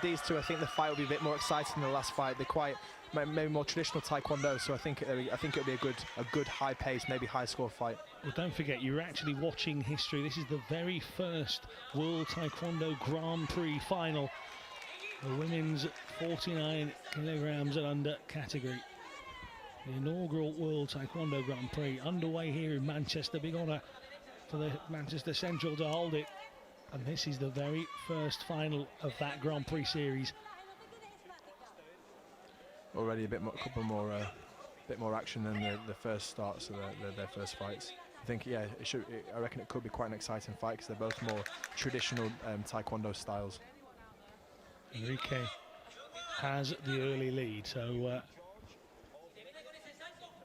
These two, I think the fight will be a bit more exciting than the last fight. They're quite maybe more traditional Taekwondo, so I think it'll be a good high pace, maybe high score fight. Well, don't forget, you're actually watching history. This is the very first World Taekwondo Grand Prix final, the women's 49 kilograms and under category. The inaugural World Taekwondo Grand Prix underway here in Manchester. Big honour for the Manchester Central to hold it. And this is the very first final of that Grand Prix series. Already a bit more, couple more, bit more action than the first starts of their first fights. I think, yeah, I reckon it could be quite an exciting fight because they're both more traditional Taekwondo styles. Enrique has the early lead, so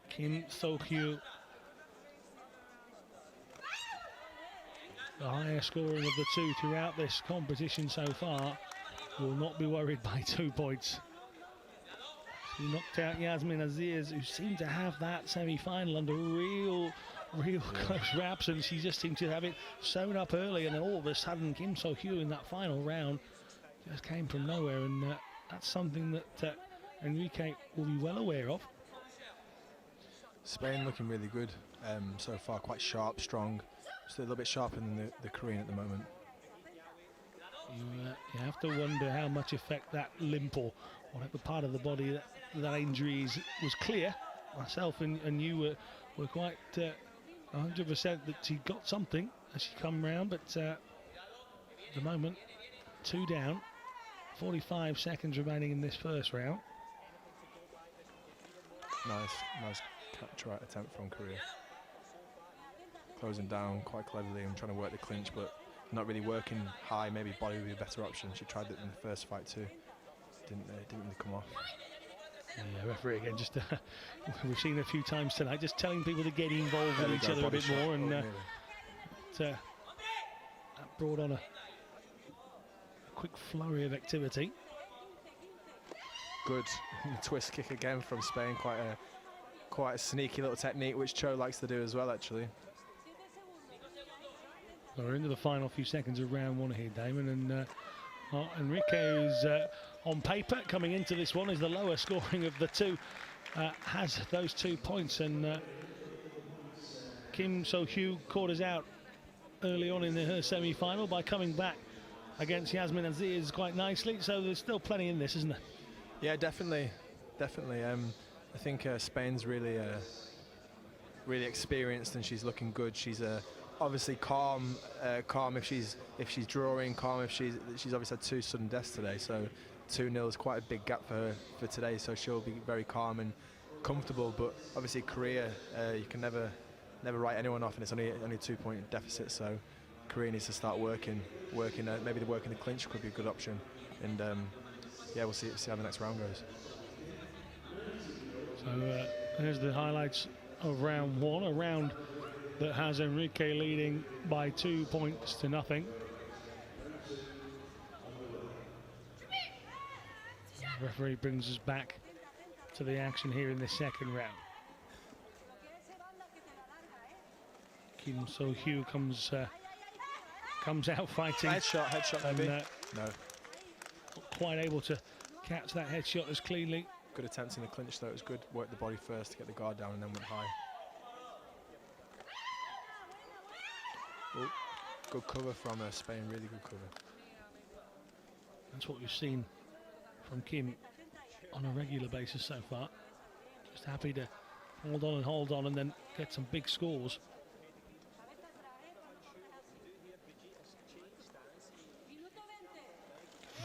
Kim So-hyuk, the highest scoring of the two throughout this competition so far, will not be worried by 2 points. She knocked out Yasmin Aziz, who seemed to have that semi-final under real close wraps, and she just seemed to have it sewn up early, and then all of a sudden Kim So-hyuk in that final round just came from nowhere, and that's something that Enrique will be well aware of. Spain looking really good so far, quite sharp, strong, just a little bit sharper than the Korean at the moment. You have to wonder how much effect that limp or whatever part of the body that injury was clear. Myself and you were quite 100% that she got something as she come round, but at the moment, 2 down, 45 seconds remaining in this first round. Nice try attempt from Korea. Closing down quite cleverly and trying to work the clinch, but not really working high. Maybe body would be a better option. She tried it in the first fight too. Didn't really come off. Yeah, referee again. Just we've seen a few times tonight, just telling people to get involved with each other a bit more, and that brought on a quick flurry of activity. Good twist kick again from Spain. Quite a sneaky little technique, which Cho likes to do as well, actually. We're into the final few seconds of round 1 here, Damon, and Enrique, who's on paper coming into this one, is the lower scoring of the two, has those 2 points, and Kim So-hyuk caught us out early on in her semi-final by coming back against Yasmin Aziz quite nicely, so there's still plenty in this, isn't there? Yeah, definitely. I think Spain's really experienced, and she's looking good. She's obviously calm if she's drawing, calm if she's obviously had 2 sudden deaths today, so 2-0 is quite a big gap for her for today, so she'll be very calm and comfortable. But obviously Korea, you can never write anyone off, and it's only a 2-point deficit, so Korea needs to start working maybe the work in the clinch could be a good option, and yeah, we'll see how the next round goes. So here's the highlights of round 1, a round that has Enrique leading by 2 points to nothing. The referee brings us back to the action here in the second round. Kim So-hyuk comes out fighting. Headshot maybe. No. Not quite able to catch that headshot as cleanly. Good attempts in the clinch though, it was good. Worked the body first to get the guard down and then went high. Oh, good cover from Spain, really good cover. That's what we've seen from Kim on a regular basis so far. Just happy to hold on and then get some big scores.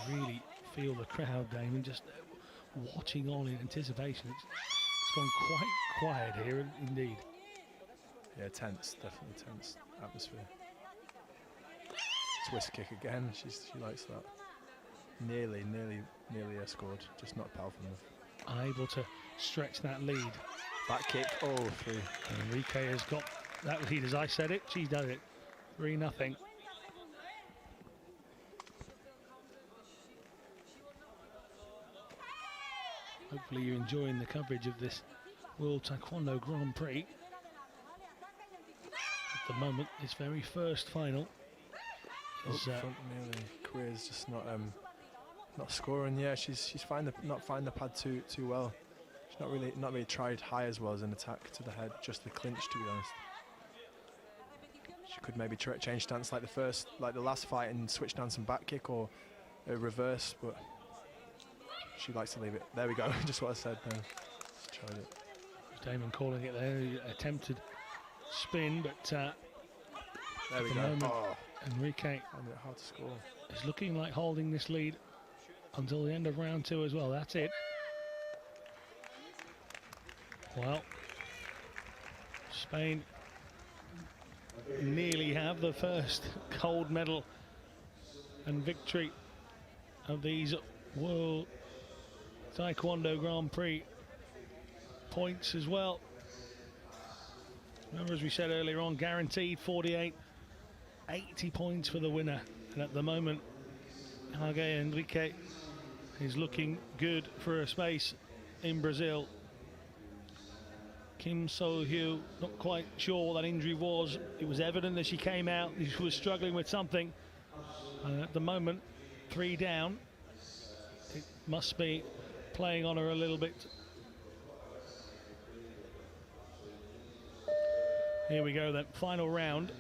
Really feel the crowd, Damon, just watching on in anticipation. It's gone quite quiet here indeed. Yeah, tense, definitely tense atmosphere. Twist kick again, she likes that. Nearly scored, just not powerful enough. Unable to stretch that lead. Back kick, oh, 3. Enrique has got that lead, as I said it, she's done it. 3-0. Hopefully you're enjoying the coverage of this World Taekwondo Grand Prix. At the moment, its very first final is front nearly. Korea's just not Not scoring. Yeah, she's not finding the pad too well. She's not really tried high as well as an attack to the head, just the clinch, to be honest. She could maybe change stance like the last fight and switch down some back kick or a reverse, but she likes to leave it. There we go. Just what I said. No, just tried it. Damon calling it there. He attempted spin, but there we go. Oh. Enrique Hard to score. is looking like holding this lead until the end of round 2 as well. That's it. Well, Spain nearly have the first gold medal and victory of these World Taekwondo Grand Prix points as well. Remember, as we said earlier on, guaranteed 48, 80 points for the winner. And at the moment, Yagüe Enrique is looking good for a space in Brazil. Kim So-Hyu, not quite sure what that injury was. It was evident that she came out, she was struggling with something. And at the moment, 3 down. It must be playing on her a little bit. Here we go then, final round.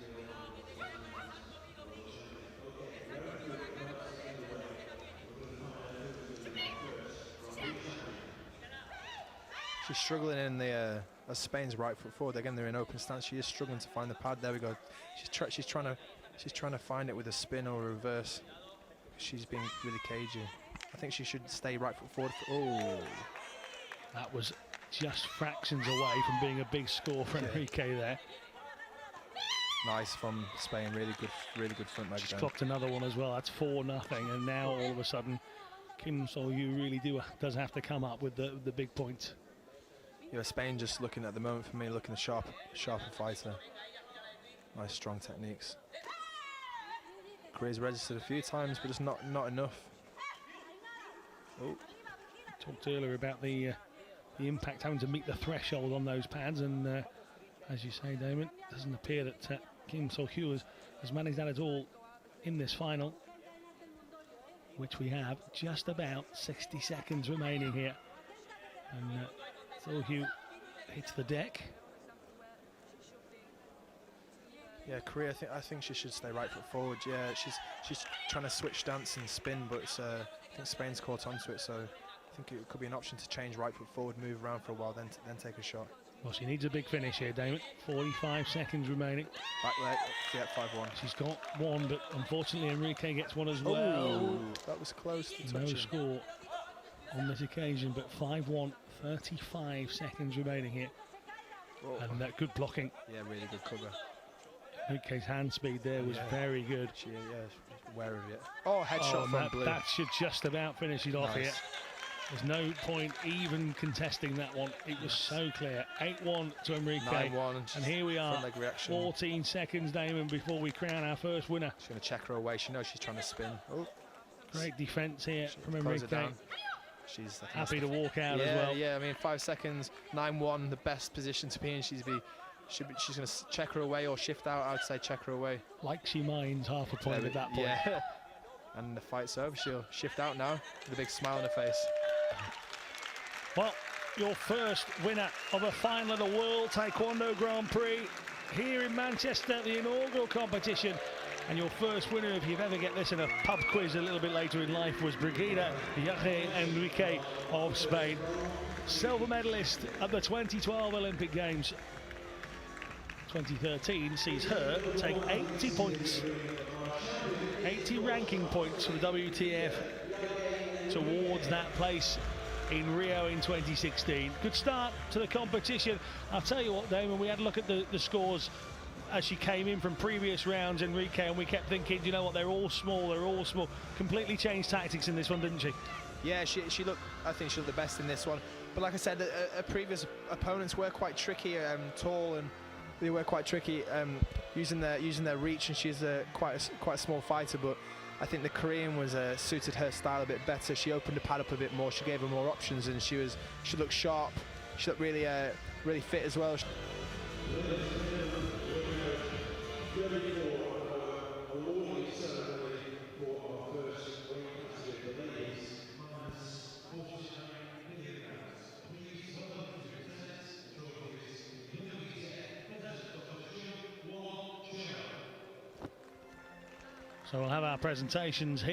She's struggling in the Spain's right foot forward. Again, they're in open stance. She is struggling to find the pad. There we go. She's trying to find it with a spin or a reverse. She's being really cagey. I think she should stay right foot forward. Oh, that was just fractions away from being a big score for Enrique there. Nice from Spain. Really good front leg. She's clocked another one as well. That's 4-0, and now all of a sudden, Kim So-Hyu really does have to come up with the big point. Yeah, Spain just looking at the moment for me, looking a sharper fighter. Nice strong techniques. Korea's registered a few times, but just not enough. Oh. Talked earlier about the impact having to meet the threshold on those pads, and as you say, Damon, it doesn't appear that Kim So-Hyu has managed that at all in this final, which we have just about 60 seconds remaining here. And So-Hyu hits the deck. Yeah, Korea. I think she should stay right foot forward. Yeah, she's trying to switch stance and spin, but I think Spain's caught onto it. So I think it could be an option to change right foot forward, move around for a while, then take a shot. Well, she needs a big finish here, Damon. 45 seconds remaining. Back leg, yeah, 5-1. She's got one, but unfortunately Enrique gets one as well. Oh, that was close to touching. No score on this occasion, but 5-1. 35 seconds remaining here. Oh. And that good blocking. Yeah, really good cover. Enrique's hand speed there was very good. She, aware of it. Oh, headshot from blue. That should just about finish it off Nice. here. There's no point even contesting that one. It was so clear. 8-1 to Enrique. 9-1. And here we are, Front leg reaction. 14 seconds, Damon, before we crown our first winner. She's going to check her away. She knows she's trying to spin. Oh. Great defence here from Close it Enrique. down. She's Happy to walk out as well. Yeah, I mean, 5 seconds, 9-1, the best position to be in. She's going to check her away or shift out. I would say check her away. Like she minds half a point at that point. Yeah. And the fight's over. She'll shift out now with a big smile on her face. Well, your first winner of a final of the World Taekwondo Grand Prix here in Manchester, the inaugural competition. And your first winner, if you've ever get this in a pub quiz a little bit later in life, was Brigitte Yagüe Enrique of Spain. Silver medalist at the 2012 Olympic Games. 2013 sees her take 80 points, 80 ranking points from the WTF towards that place in Rio in 2016. Good start to the competition. I'll tell you what, Damon, we had a look at the scores as she came in from previous rounds, Enrique, and we kept thinking, you know what, they're all small. Completely changed tactics in this one, didn't she? Yeah, she looked, I think she looked the best in this one. But like I said, her previous opponents were quite tricky, tall, and they were quite tricky using their reach, and she's quite a small fighter, but I think the Korean was suited her style a bit better. She opened the pad up a bit more, she gave her more options, and she looked sharp, she looked really fit as well. So we'll have our presentations here.